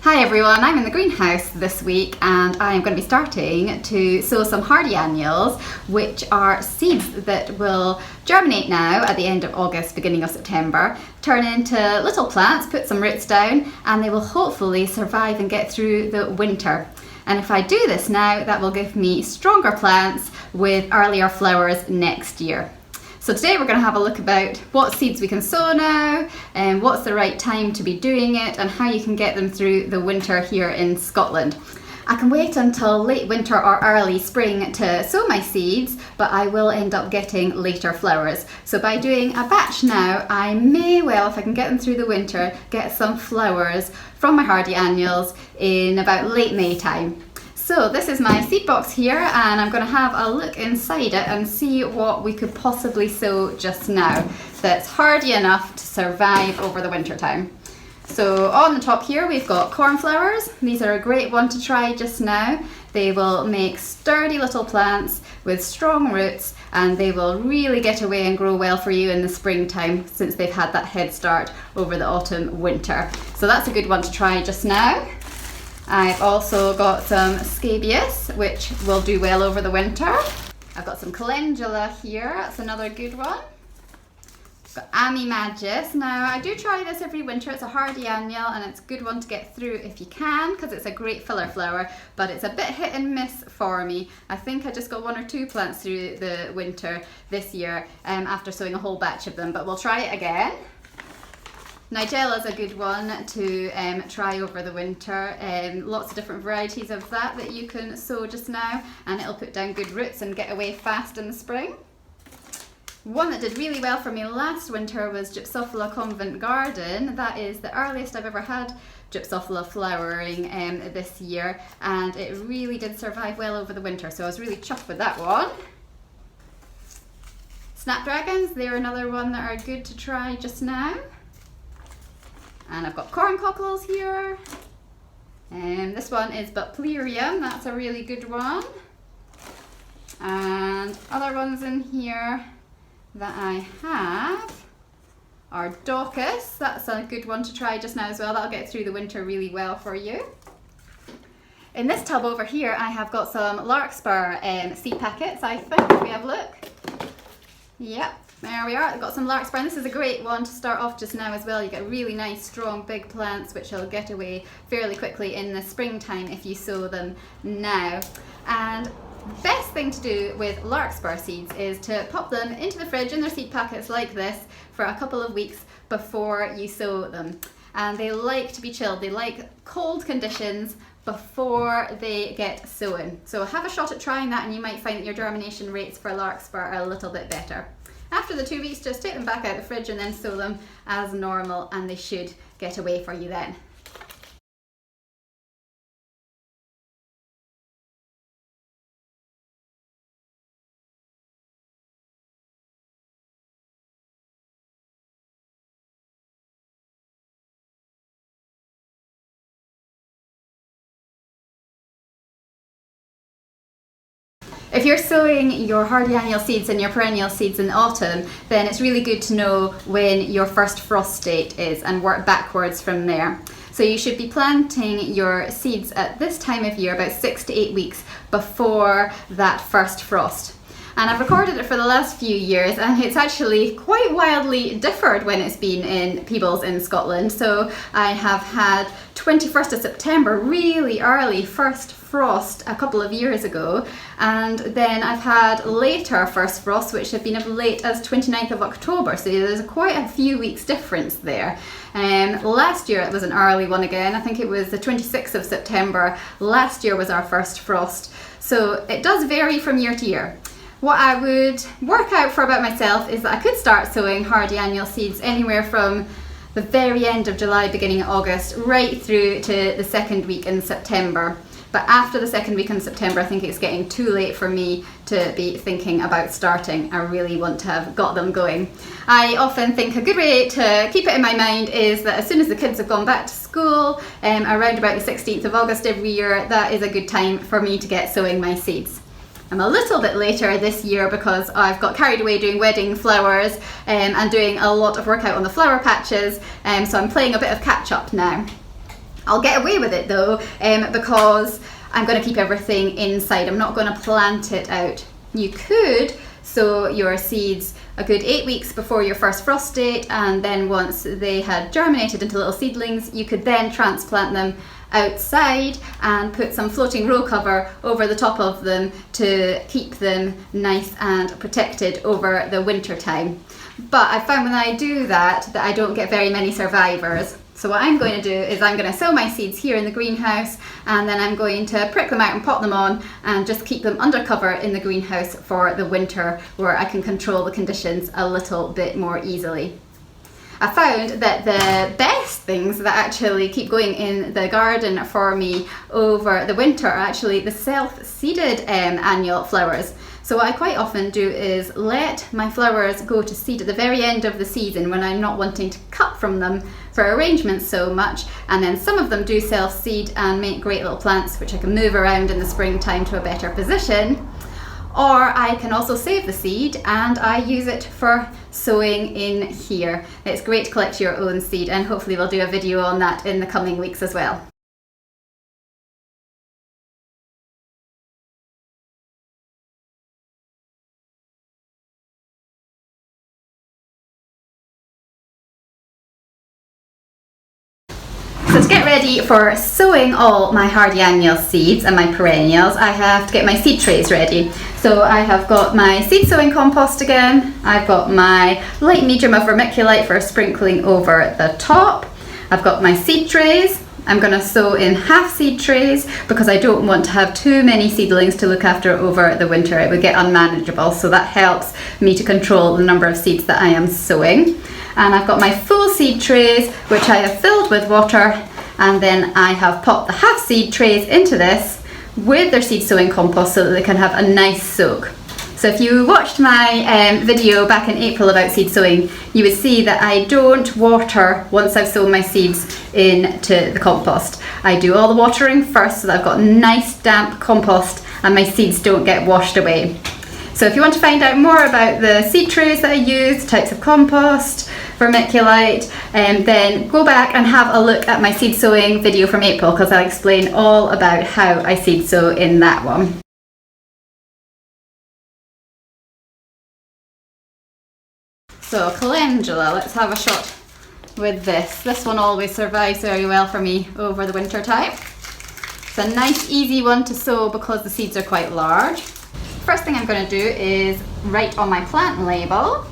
Hi everyone, I'm in the greenhouse this week and I'm going to be starting to sow some hardy annuals, which are seeds that will germinate now at the end of August, beginning of September, turn into little plants, put some roots down, and they will hopefully survive and get through the winter. And if I do this now, that will give me stronger plants with earlier flowers next year. So today we're going to have a look about what seeds we can sow now and what's the right time to be doing it and how you can get them through the winter here in Scotland. I can wait until late winter or early spring to sow my seeds, but I will end up getting later flowers. So by doing a batch now, I may well, if I can get them through the winter, get some flowers from my hardy annuals in about late May time. So this is my seed box here and I'm going to have a look inside it and see what we could possibly sow just now that's hardy enough to survive over the winter time. So on the top here we've got cornflowers. These are a great one to try just now. They will make sturdy little plants with strong roots and they will really get away and grow well for you in the springtime since they've had that head start over the autumn winter. So that's a good one to try just now. I've also got some scabious, which will do well over the winter. I've got some calendula here, that's another good one. I've got Amimagis. Now I do try this every winter, it's a hardy annual and it's a good one to get through if you can because it's a great filler flower, but it's a bit hit and miss for me. I think I just got one or two plants through the winter this year after sowing a whole batch of them, but we'll try it again. Nigella is a good one to try over the winter. Lots of different varieties of that you can sow just now and it'll put down good roots and get away fast in the spring. One that did really well for me last winter was Gypsophila Convent Garden. That is the earliest I've ever had Gypsophila flowering this year and it really did survive well over the winter, so I was really chuffed with that one. Snapdragons, they're another one that are good to try just now. And I've got corn cockles here. And this one is Buplerium, that's a really good one. And other ones in here that I have are Daucus, that's a good one to try just now as well. That'll get through the winter really well for you. In this tub over here I have got some larkspur seed packets, I think, if we have a look. Yep. There we are, I've got some larkspur and this is a great one to start off just now as well. You get really nice strong big plants which will get away fairly quickly in the springtime if you sow them now. And the best thing to do with larkspur seeds is to pop them into the fridge in their seed packets like this for a couple of weeks before you sow them. And they like to be chilled, they like cold conditions before they get sown. So have a shot at trying that and you might find that your germination rates for larkspur are a little bit better. After the 2 weeks, just take them back out of the fridge and then sow them as normal and they should get away for you then. If you're sowing your hardy annual seeds and your perennial seeds in the autumn, then it's really good to know when your first frost date is and work backwards from there. So you should be planting your seeds at this time of year, about 6 to 8 weeks before that first frost. And I've recorded it for the last few years and it's actually quite wildly differed when it's been in Peebles in Scotland. So I have had 21st of September, really early first frost a couple of years ago, and then I've had later first frost which have been as late as 29th of October, so there's quite a few weeks difference there. Last year it was an early one again, I think it was the 26th of September last year was our first frost, so it does vary from year to year. What I would work out for about myself is that I could start sowing hardy annual seeds anywhere from the very end of July, beginning of August, right through to the second week in September. But after the second week in September, I think it's getting too late for me to be thinking about starting. I really want to have got them going. I often think a good way to keep it in my mind is that as soon as the kids have gone back to school, around about the 16th of August every year, that is a good time for me to get sowing my seeds. I'm a little bit later this year because I've got carried away doing wedding flowers and doing a lot of work out on the flower patches, so I'm playing a bit of catch up now. I'll get away with it though, because I'm going to keep everything inside. I'm not going to plant it out. You could sow your seeds a good 8 weeks before your first frost date, and then once they had germinated into little seedlings, you could then transplant them outside and put some floating row cover over the top of them to keep them nice and protected over the winter time. But I found when I do that I don't get very many survivors. So what I'm going to do is I'm going to sow my seeds here in the greenhouse, and then I'm going to prick them out and pot them on and just keep them under cover in the greenhouse for the winter, where I can control the conditions a little bit more easily. I found that the best things that actually keep going in the garden for me over the winter are actually the self-seeded annual flowers. So what I quite often do is let my flowers go to seed at the very end of the season when I'm not wanting to cut from them for arrangements so much, and then some of them do self-seed and make great little plants which I can move around in the springtime to a better position. Or I can also save the seed and I use it for sowing in here. It's great to collect your own seed, and hopefully we'll do a video on that in the coming weeks as well. So to get ready for sowing all my hardy annual seeds and my perennials, I have to get my seed trays ready. So I have got my seed sowing compost again, I've got my light medium of vermiculite for sprinkling over the top, I've got my seed trays. I'm going to sow in half seed trays because I don't want to have too many seedlings to look after over the winter. It would get unmanageable, so that helps me to control the number of seeds that I am sowing. And I've got my full seed trays which I have filled with water, and then I have popped the half seed trays into this with their seed sowing compost so that they can have a nice soak. So if you watched my video back in April about seed sowing, you would see that I don't water once I've sown my seeds into the compost. I do all the watering first so that I've got nice damp compost and my seeds don't get washed away. So if you want to find out more about the seed trays that I use, types of compost, vermiculite, then go back and have a look at my seed sowing video from April, because I'll explain all about how I seed sow in that one. So calendula, let's have a shot with this. This one always survives very well for me over the winter time. It's a nice easy one to sow because the seeds are quite large. First thing I'm going to do is write on my plant label.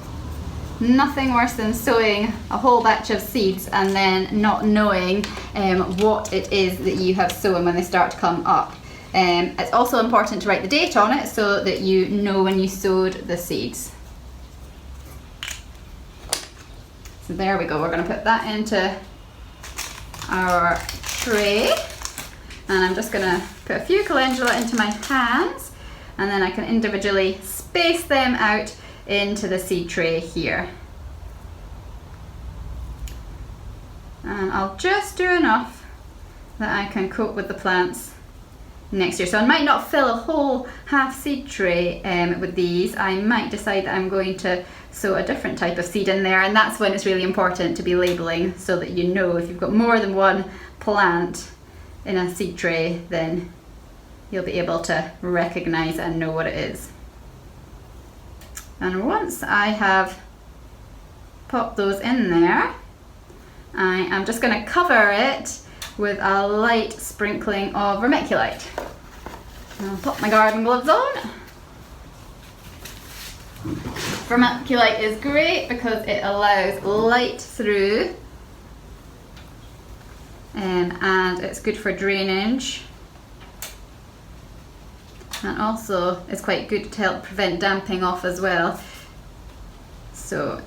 Nothing worse than sowing a whole batch of seeds and then not knowing what it is that you have sown when they start to come up. It's also important to write the date on it so that you know when you sowed the seeds. So there we go, we're going to put that into our tray, and I'm just going to put a few calendula into my hands, and then I can individually space them out into the seed tray here. And I'll just do enough that I can cope with the plants next year. So I might not fill a whole half seed tray with these. I might decide that I'm going to sow a different type of seed in there, and that's when it's really important to be labeling so that you know if you've got more than one plant in a seed tray, then you'll be able to recognize and know what it is. And once I have popped those in there, I am just going to cover it with a light sprinkling of vermiculite. I'll put my garden gloves on. Vermiculite is great because it allows light through, and it's good for drainage, and also it's quite good to help prevent damping off as well, so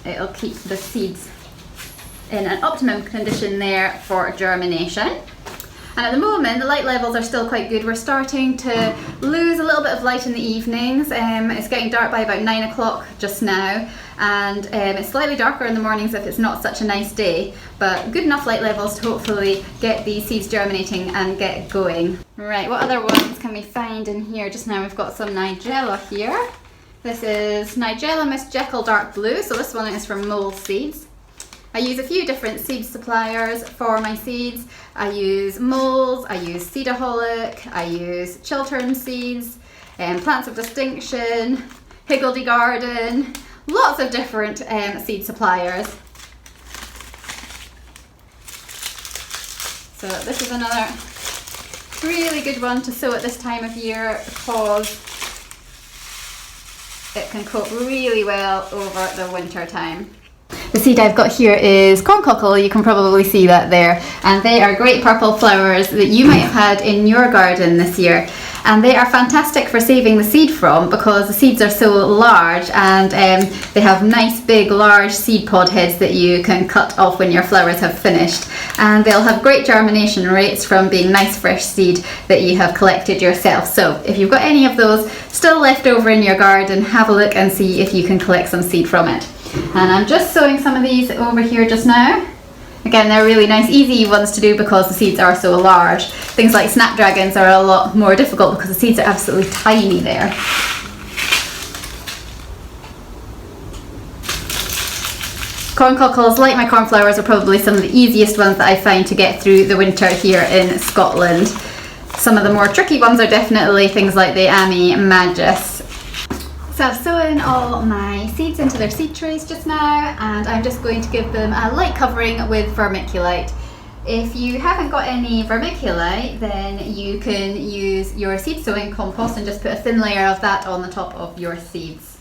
it'll keep the seeds in an optimum condition there for germination. And at the moment the light levels are still quite good. We're starting to lose a little bit of light in the evenings. It's getting dark by about 9 o'clock just now, and it's slightly darker in the mornings if it's not such a nice day, but good enough light levels to hopefully get these seeds germinating and get going. Right, what other ones can we find in here? Just now we've got some Nigella here. This is Nigella Miss Jekyll Dark Blue, so this one is from mole seeds. I use a few different seed suppliers for my seeds. I use moles, I use Seedaholic, I use Chiltern seeds, Plants of Distinction, Higgledy Garden, lots of different seed suppliers. So this is another really good one to sow at this time of year because it can cope really well over the winter time. The seed I've got here is corncockle, you can probably see that there, and they are great purple flowers that you might have had in your garden this year, and they are fantastic for saving the seed from because the seeds are so large, and they have nice big large seed pod heads that you can cut off when your flowers have finished, and they'll have great germination rates from being nice fresh seed that you have collected yourself. So if you've got any of those still left over in your garden, have a look and see if you can collect some seed from it. And I'm just sowing some of these over here just now. Again, they're really nice, easy ones to do because the seeds are so large. Things like snapdragons are a lot more difficult because the seeds are absolutely tiny there. Corncockles, like my cornflowers, are probably some of the easiest ones that I find to get through the winter here in Scotland. Some of the more tricky ones are definitely things like the Ami Magus. So I've sown all my seeds into their seed trays just now, and I'm just going to give them a light covering with vermiculite. If you haven't got any vermiculite, then you can use your seed sowing compost and just put a thin layer of that on the top of your seeds.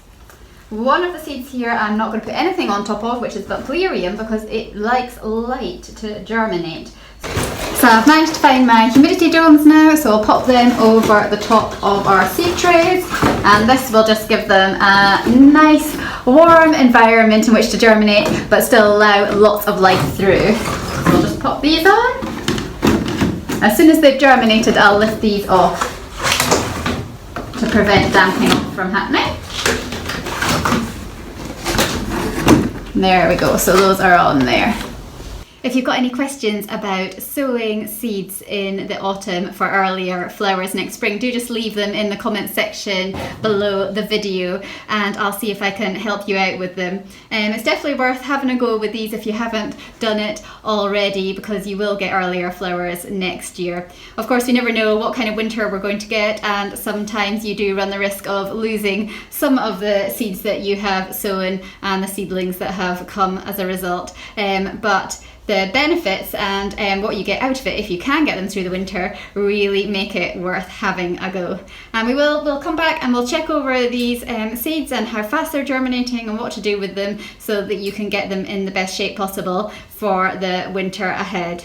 One of the seeds here I'm not going to put anything on top of, which is Bucklerium, because it likes light to germinate. So I've managed to find my humidity domes now, so I'll pop them over the top of our seed trays, and this will just give them a nice warm environment in which to germinate but still allow lots of light through. So I'll just pop these on. As soon as they've germinated, I'll lift these off to prevent damping from happening. There we go, so those are on there. If you've got any questions about sowing seeds in the autumn for earlier flowers next spring, do just leave them in the comment section below the video and I'll see if I can help you out with them. It's definitely worth having a go with these if you haven't done it already, because you will get earlier flowers next year. Of course, we never know what kind of winter we're going to get, and sometimes you do run the risk of losing some of the seeds that you have sown and the seedlings that have come as a result. But the benefits and what you get out of it, if you can get them through the winter, really make it worth having a go. And we'll come back and we'll check over these seeds and how fast they're germinating and what to do with them so that you can get them in the best shape possible for the winter ahead.